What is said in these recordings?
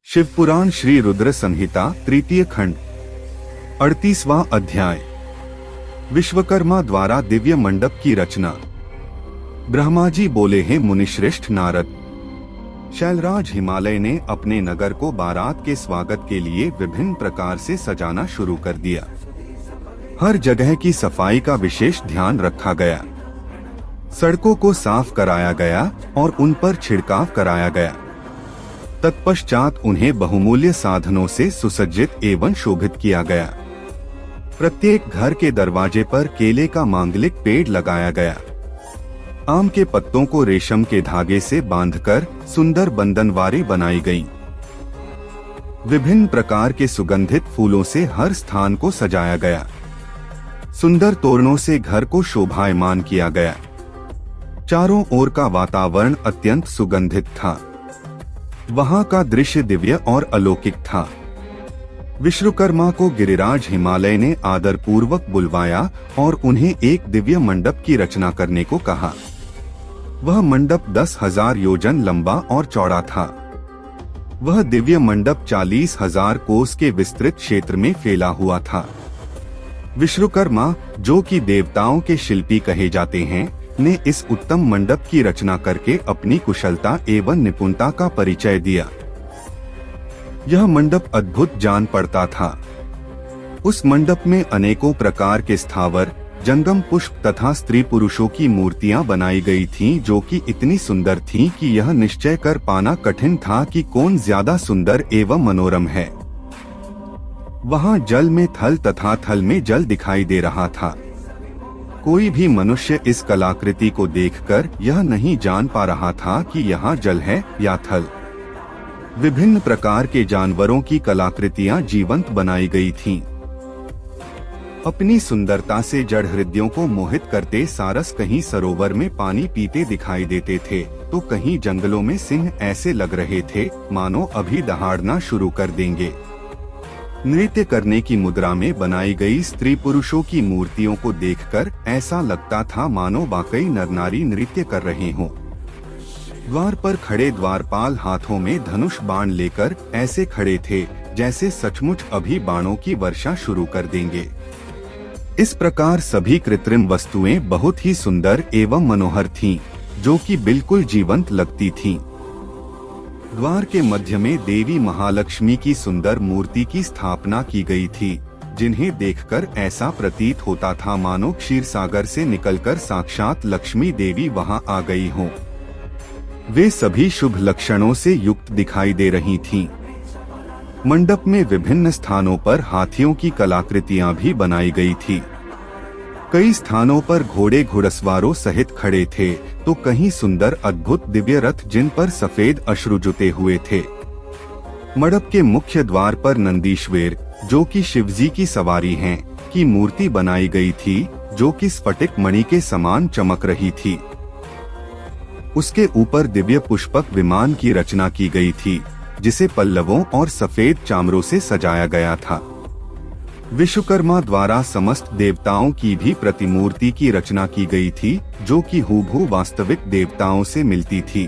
शिवपुराण श्री रुद्र संहिता तृतीय खंड 38वां अध्याय। विश्वकर्मा द्वारा दिव्य मंडप की रचना। ब्रह्मा जी बोले हैं मुनिश्रेष्ठ नारद, शैलराज हिमालय ने अपने नगर को बारात के स्वागत के लिए विभिन्न प्रकार से सजाना शुरू कर दिया। हर जगह की सफाई का विशेष ध्यान रखा गया। सड़कों को साफ कराया गया और उन पर छिड़काव कराया गया। तत्पश्चात उन्हें बहुमूल्य साधनों से सुसज्जित एवं शोभित किया गया। प्रत्येक घर के दरवाजे पर केले का मांगलिक पेड़ लगाया गया। आम के पत्तों को रेशम के धागे से बांधकर सुंदर बंधनवारें बनाई गईं। विभिन्न प्रकार के सुगंधित फूलों से हर स्थान को सजाया गया। सुंदर तोरणों से घर को शोभायमान किया गया। चारों ओर का वातावरण अत्यंत सुगंधित था। वहां का दृश्य दिव्य और अलौकिक था। विश्वकर्मा को गिरिराज हिमालय ने आदर पूर्वक बुलवाया और उन्हें एक दिव्य मंडप की रचना करने को कहा। वह मंडप 10,000 योजन लंबा और चौड़ा था। वह दिव्य मंडप 40,000 कोस के विस्तृत क्षेत्र में फैला हुआ था। विश्वकर्मा, जो कि देवताओं के शिल्पी कहे जाते हैं, ने इस उत्तम मंडप की रचना करके अपनी कुशलता एवं निपुणता का परिचय दिया। यह मंडप अद्भुत जान पड़ता था। उस मंडप में अनेकों प्रकार के स्थावर, जंगम पुष्प तथा स्त्री पुरुषों की मूर्तियां बनाई गई थीं, जो कि इतनी सुंदर थीं कि यह निश्चय कर पाना कठिन था कि कौन ज्यादा सुंदर एवं मनोरम है। वहां जल में थल तथा थल में जल दिखाई दे रहा था। कोई भी मनुष्य इस कलाकृति को देखकर यह नहीं जान पा रहा था कि यहाँ जल है या थल। विभिन्न प्रकार के जानवरों की कलाकृतियां जीवंत बनाई गई थीं। अपनी सुंदरता से जड़ हृदयों को मोहित करते सारस कहीं सरोवर में पानी पीते दिखाई देते थे, तो कहीं जंगलों में सिंह ऐसे लग रहे थे मानो अभी दहाड़ना शुरू कर देंगे। नृत्य करने की मुद्रा में बनाई गई स्त्री पुरुषों की मूर्तियों को देखकर ऐसा लगता था मानो वाकई नर नारी नृत्य कर रहे हों। द्वार पर खड़े द्वारपाल हाथों में धनुष बाण लेकर ऐसे खड़े थे जैसे सचमुच अभी बाणों की वर्षा शुरू कर देंगे। इस प्रकार सभी कृत्रिम वस्तुएं बहुत ही सुंदर एवं मनोहर थीं, जो कि बिल्कुल जीवंत लगती थीं। द्वार के मध्य में देवी महालक्ष्मी की सुंदर मूर्ति की स्थापना की गई थी, जिन्हें देखकर ऐसा प्रतीत होता था मानो क्षीर सागर से निकलकर साक्षात लक्ष्मी देवी वहां आ गई हों। वे सभी शुभ लक्षणों से युक्त दिखाई दे रही थीं। मंडप में विभिन्न स्थानों पर हाथियों की कलाकृतियां भी बनाई गई थी। कई स्थानों पर घोड़े घुड़सवारों सहित खड़े थे, तो कहीं सुंदर अद्भुत दिव्य रथ जिन पर सफेद अश्रु जुटे हुए थे। मंडप के मुख्य द्वार पर नंदीश्वर, जो कि शिवजी की सवारी हैं, की मूर्ति बनाई गई थी, जो कि स्फटिक मणि के समान चमक रही थी। उसके ऊपर दिव्य पुष्पक विमान की रचना की गई थी, जिसे पल्लवों और सफेद चामरों से सजाया गया था। विश्वकर्मा द्वारा समस्त देवताओं की भी प्रतिमूर्ति की रचना की गई थी, जो कि हूबहू वास्तविक देवताओं से मिलती थी।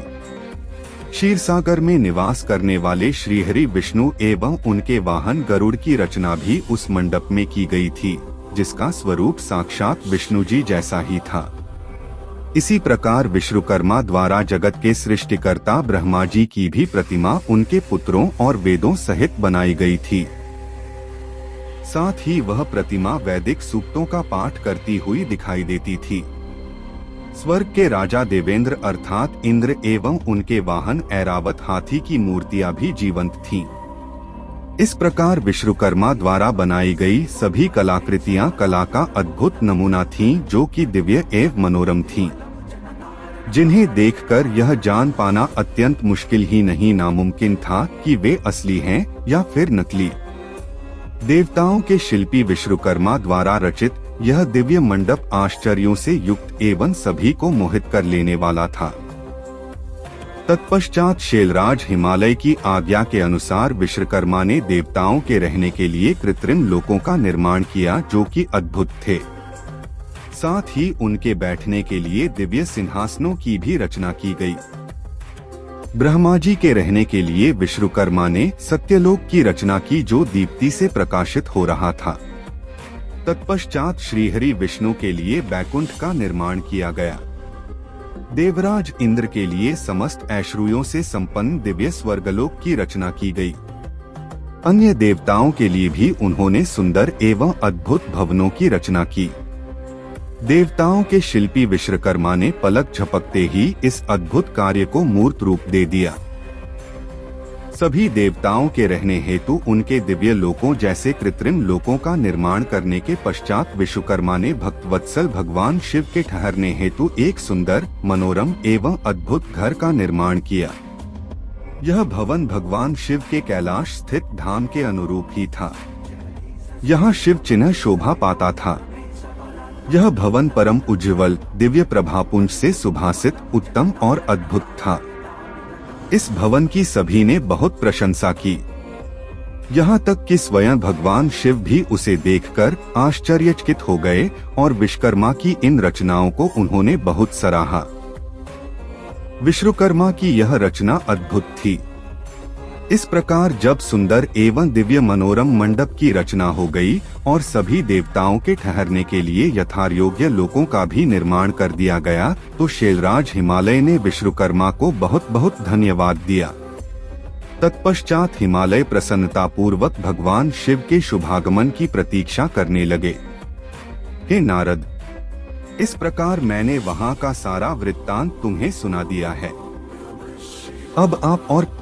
क्षीरसागर में निवास करने वाले श्रीहरि विष्णु एवं उनके वाहन गरुड़ की रचना भी उस मंडप में की गई थी, जिसका स्वरूप साक्षात विष्णु जी जैसा ही था। इसी प्रकार विश्वकर्मा द्वारा जगत के सृष्टिकर्ता ब्रह्मा जी की भी प्रतिमा उनके पुत्रों और वेदों सहित बनाई गई थी। साथ ही वह प्रतिमा वैदिक सूक्तों का पाठ करती हुई दिखाई देती थी। स्वर्ग के राजा देवेंद्र अर्थात इंद्र एवं उनके वाहन ऐरावत हाथी की मूर्तियां भी जीवंत थीं। इस प्रकार विश्वकर्मा द्वारा बनाई गई सभी कलाकृतियां कला का अद्भुत नमूना थीं, जो कि दिव्य एवं मनोरम थीं, जिन्हें देखकर यह जान पाना अत्यंत मुश्किल ही नहीं नामुमकिन था कि वे असली हैं या फिर नकली। देवताओं के शिल्पी विश्वकर्मा द्वारा रचित यह दिव्य मंडप आश्चर्यों से युक्त एवं सभी को मोहित कर लेने वाला था। तत्पश्चात शैलराज हिमालय की आज्ञा के अनुसार विश्वकर्मा ने देवताओं के रहने के लिए कृत्रिम लोकों का निर्माण किया, जो कि अद्भुत थे। साथ ही उनके बैठने के लिए दिव्य सिंहासनों की भी रचना की गई। ब्रह्मा जी के रहने के लिए विश्वकर्मा ने सत्यलोक की रचना की, जो दीप्ति से प्रकाशित हो रहा था। तत्पश्चात श्रीहरि विष्णु के लिए बैकुंठ का निर्माण किया गया। देवराज इंद्र के लिए समस्त ऐश्वर्यों से संपन्न दिव्य स्वर्गलोक की रचना की गई। अन्य देवताओं के लिए भी उन्होंने सुंदर एवं अद्भुत भवनों की रचना की। देवताओं के शिल्पी विश्वकर्मा ने पलक झपकते ही इस अद्भुत कार्य को मूर्त रूप दे दिया। सभी देवताओं के रहने हेतु उनके दिव्य लोकों जैसे कृत्रिम लोकों का निर्माण करने के पश्चात विश्वकर्मा ने भक्तवत्सल भगवान शिव के ठहरने हेतु एक सुंदर, मनोरम एवं अद्भुत घर का निर्माण किया। यह भवन भगवान शिव के कैलाश स्थित धाम के अनुरूप ही था। यहाँ शिव चिन्ह शोभा पाता था। यह भवन परम उज्ज्वल, दिव्य प्रभापुंज से सुभासित, उत्तम और अद्भुत था। इस भवन की सभी ने बहुत प्रशंसा की। यहाँ तक कि स्वयं भगवान शिव भी उसे देखकर आश्चर्यचकित हो गए और विश्वकर्मा की इन रचनाओं को उन्होंने बहुत सराहा। विश्वकर्मा की यह रचना अद्भुत थी। इस प्रकार जब सुंदर एवं दिव्य मनोरम मंडप की रचना हो गई और सभी देवताओं के ठहरने के लिए यथायोग्य लोकों का भी निर्माण कर दिया गया, तो शैलराज हिमालय ने विश्वकर्मा को बहुत बहुत धन्यवाद दिया। तत्पश्चात हिमालय प्रसन्नता पूर्वक भगवान शिव के शुभागमन की प्रतीक्षा करने लगे। हे नारद, इस प्रकार मैंने वहाँ का सारा वृत्तांत तुम्हें सुना दिया है। अब आप और